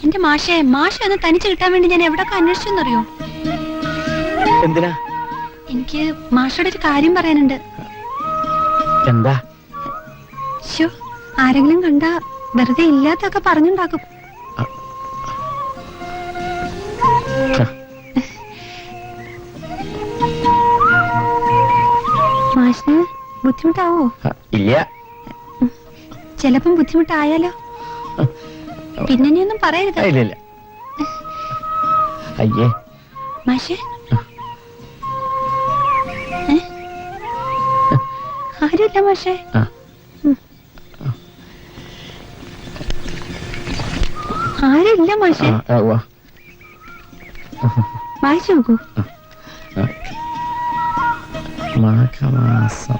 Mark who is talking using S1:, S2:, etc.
S1: എന്റെ മാഷെ ഒന്ന് തനിച്ച് കിട്ടാൻ വേണ്ടി ഞാൻ എവിടൊക്കെ അന്വേഷിച്ചെന്നറിയോ?
S2: എന്തിനാ?
S1: എനിക്ക് മാഷോട് ഒരു കാര്യം പറയാനുണ്ട്.
S2: എന്താ?
S1: ആരെങ്കിലും കണ്ടാ വെറുതെ ഇല്ലാത്തൊക്കെ പറഞ്ഞുണ്ടാക്കും. മാഷിന് ബുദ്ധിമുട്ടാവോ?
S2: ഇല്ല.
S1: ചിലപ്പം ബുദ്ധിമുട്ടായാലോ? പിന്നെ നീ ഒന്നും പറയരുത്.
S2: ഇല്ല. അയ്യേ
S1: മാഷെ, ആരുമില്ല മാഷെ. ആരുമില്ല മാഷെ. വായിച്ചു നോക്കൂ.
S2: മാഘമാസം